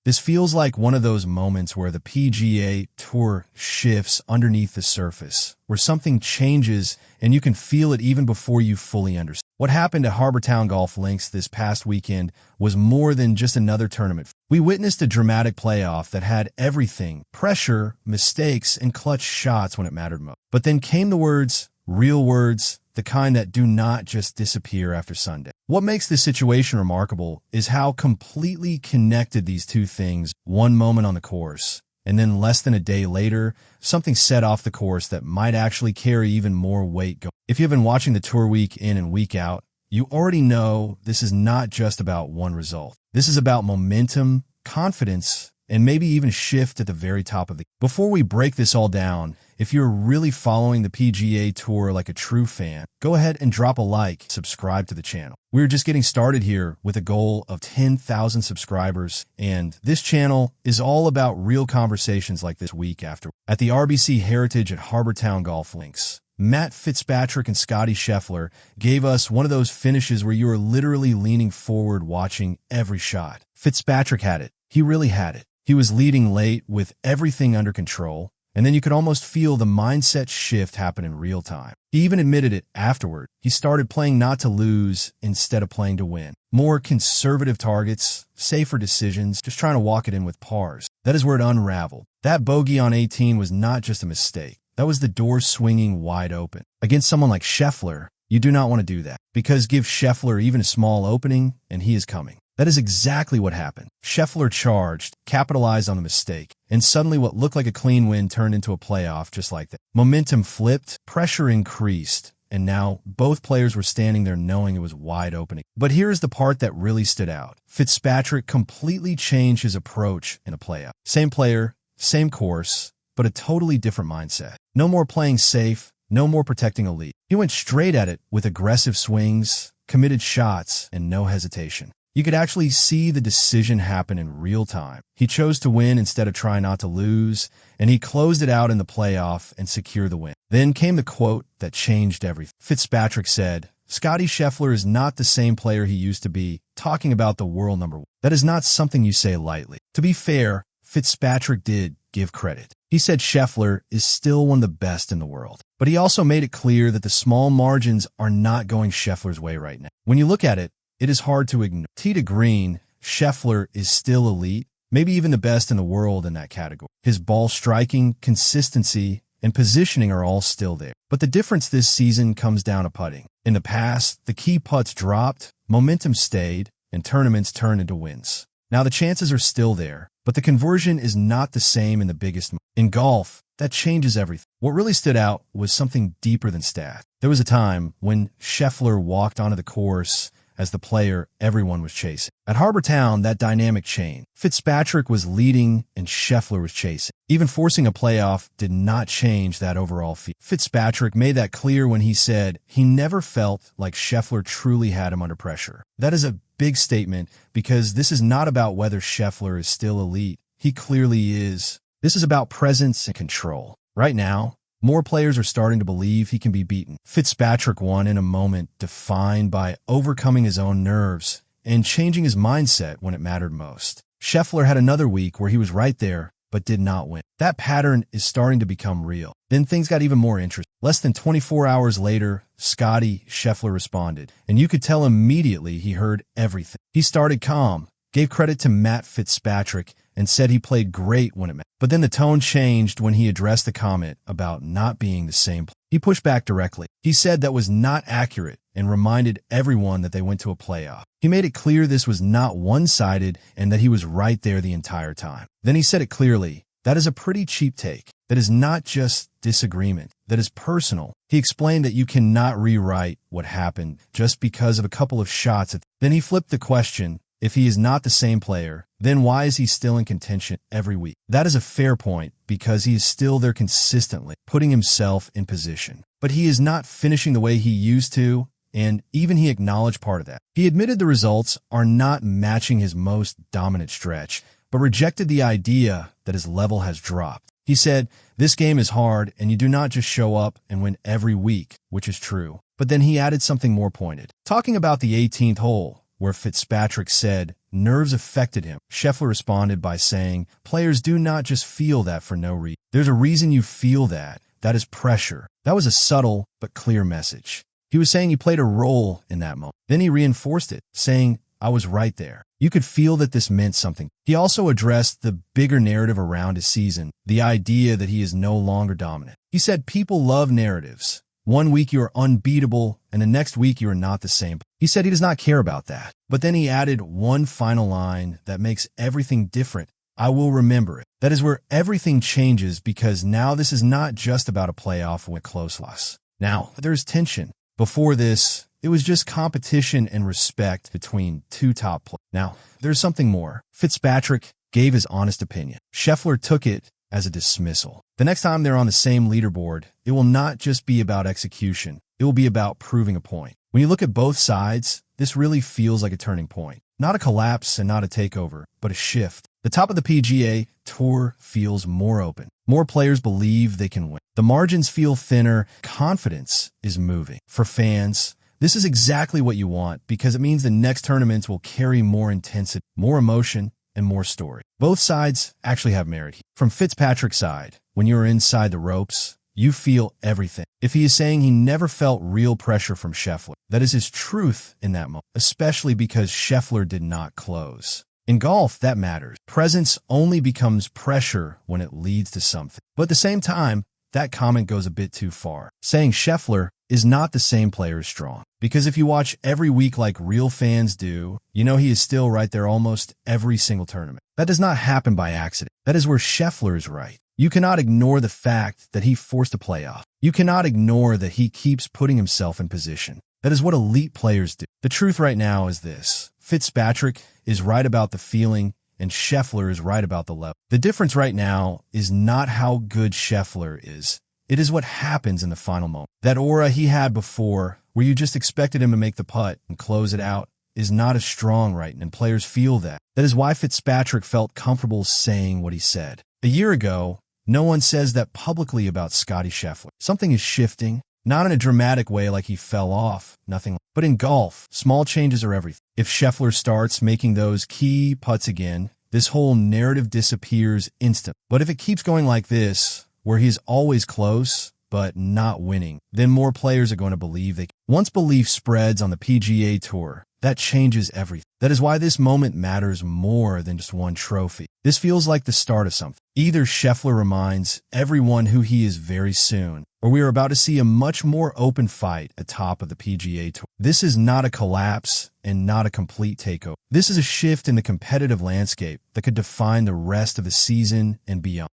This feels like one of those moments where the PGA Tour shifts underneath the surface, where something changes and you can feel it even before you fully understand. What happened at Harbour Golf Links this past weekend was more than just another tournament. We witnessed a dramatic playoff that had everything: pressure, mistakes, and clutch shots when it mattered most. But then came the words, real words, the kind that do not just disappear after Sunday. What makes this situation remarkable is how completely connected these two things. One moment on the course, and then less than a day later, something set off the course that might actually carry even more weight. If you've been watching the tour week in and week out, you already know this is not just about one result. This is about momentum, confidence, and maybe even shift at the very top of the... Before we break this all down, if you're really following the PGA Tour like a true fan, go ahead and drop a like, subscribe to the channel. We're just getting started here with a goal of 10,000 subscribers, and this channel is all about real conversations like this week after. At the RBC Heritage at Harbour Golf Links, Matt Fitzpatrick and Scottie Scheffler gave us one of those finishes where you are literally leaning forward watching every shot. Fitzpatrick had it. He really had it. He was leading late with everything under control, and then you could almost feel the mindset shift happen in real time. He even admitted it afterward. He started playing not to lose instead of playing to win. More conservative targets, safer decisions, just trying to walk it in with pars. That is where it unraveled. That bogey on 18 was not just a mistake. That was the door swinging wide open. Against someone like Scheffler, you do not want to do that, because give Scheffler even a small opening, and he is coming. That is exactly what happened. Scheffler charged, capitalized on the mistake, and suddenly what looked like a clean win turned into a playoff just like that. Momentum flipped, pressure increased, and now both players were standing there knowing it was wide open. But here's the part that really stood out. Fitzpatrick completely changed his approach in a playoff. Same player, same course, but a totally different mindset. No more playing safe, no more protecting a lead. He went straight at it with aggressive swings, committed shots, and no hesitation. You could actually see the decision happen in real time. He chose to win instead of trying not to lose, and he closed it out in the playoff and secured the win. Then came the quote that changed everything. Fitzpatrick said, "Scottie Scheffler is not the same player he used to be," talking about the world number one. That is not something you say lightly. To be fair, Fitzpatrick did give credit. He said Scheffler is still one of the best in the world. But he also made it clear that the small margins are not going Scheffler's way right now. When you look at it, it is hard to ignore. Tee to green, Scheffler is still elite, maybe even the best in the world in that category. His ball striking, consistency, and positioning are all still there. But the difference this season comes down to putting. In the past, the key putts dropped, momentum stayed, and tournaments turned into wins. Now the chances are still there, but the conversion is not the same in the biggest moment. In golf, that changes everything. What really stood out was something deeper than stats. There was a time when Scheffler walked onto the course as the player everyone was chasing. At Harbour Town, that dynamic changed. Fitzpatrick was leading and Scheffler was chasing. Even forcing a playoff did not change that overall feel. Fitzpatrick made that clear when he said he never felt like Scheffler truly had him under pressure. That is a big statement, because this is not about whether Scheffler is still elite. He clearly is. This is about presence and control. Right now, more players are starting to believe he can be beaten. Fitzpatrick won in a moment defined by overcoming his own nerves and changing his mindset when it mattered most. Scheffler had another week where he was right there, but did not win. That pattern is starting to become real. Then things got even more interesting. Less than 24 hours later, Scottie Scheffler responded, and you could tell immediately he heard everything. He started calm, gave credit to Matt Fitzpatrick, and said he played great when it mattered. But then the tone changed when he addressed the comment about not being the same player. He pushed back directly. He said that was not accurate and reminded everyone that they went to a playoff. He made it clear this was not one-sided and that he was right there the entire time. Then he said it clearly. That is a pretty cheap take. That is not just disagreement. That is personal. He explained that you cannot rewrite what happened just because of a couple of shots. Then he flipped the question. If he is not the same player, then why is he still in contention every week? That is a fair point, because he is still there consistently, putting himself in position. But he is not finishing the way he used to, and even he acknowledged part of that. He admitted the results are not matching his most dominant stretch, but rejected the idea that his level has dropped. He said, "This game is hard, and you do not just show up and win every week," which is true. But then he added something more pointed, talking about the 18th hole, where Fitzpatrick said, nerves affected him. Scheffler responded by saying, "Players do not just feel that for no reason. There's a reason you feel that. That is pressure." That was a subtle but clear message. He was saying he played a role in that moment. Then he reinforced it, saying, "I was right there." You could feel that this meant something. He also addressed the bigger narrative around his season, the idea that he is no longer dominant. He said people love narratives. One week you are unbeatable, and the next week you are not the same. He said he does not care about that. But then he added one final line that makes everything different. "I will remember it." That is where everything changes, because now this is not just about a playoff with close loss. Now, there's tension. Before this, it was just competition and respect between two top players. Now, there's something more. Fitzpatrick gave his honest opinion. Scheffler took it as a dismissal. The next time they're on the same leaderboard, it will not just be about execution. It will be about proving a point. When you look at both sides, this really feels like a turning point. Not a collapse and not a takeover, but a shift. The top of the PGA Tour feels more open. More players believe they can win. The margins feel thinner. Confidence is moving. For fans, this is exactly what you want, because it means the next tournaments will carry more intensity, more emotion, and more story. Both sides actually have merit. From Fitzpatrick's side, when you're inside the ropes, you feel everything. If he is saying he never felt real pressure from Scheffler, that is his truth in that moment, especially because Scheffler did not close. In golf, that matters. Presence only becomes pressure when it leads to something. But at the same time, that comment goes a bit too far. Saying Scheffler is not the same player as Strong. Because if you watch every week like real fans do, you know he is still right there almost every single tournament. That does not happen by accident. That is where Scheffler is right. You cannot ignore the fact that he forced a playoff. You cannot ignore that he keeps putting himself in position. That is what elite players do. The truth right now is this. Fitzpatrick is right about the feeling, and Scheffler is right about the level. The difference right now is not how good Scheffler is. It is what happens in the final moment. That aura he had before, where you just expected him to make the putt and close it out, is not as strong right now, and players feel that. That is why Fitzpatrick felt comfortable saying what he said. A year ago, no one says that publicly about Scottie Scheffler. Something is shifting, not in a dramatic way like he fell off, nothing. But in golf, small changes are everything. If Scheffler starts making those key putts again, this whole narrative disappears instantly. But if it keeps going like this, where he's always close but not winning, then more players are going to believe they can. Once belief spreads on the PGA Tour, that changes everything. That is why this moment matters more than just one trophy. This feels like the start of something. Either Scheffler reminds everyone who he is very soon, or we are about to see a much more open fight atop of the PGA Tour. This is not a collapse and not a complete takeover. This is a shift in the competitive landscape that could define the rest of the season and beyond.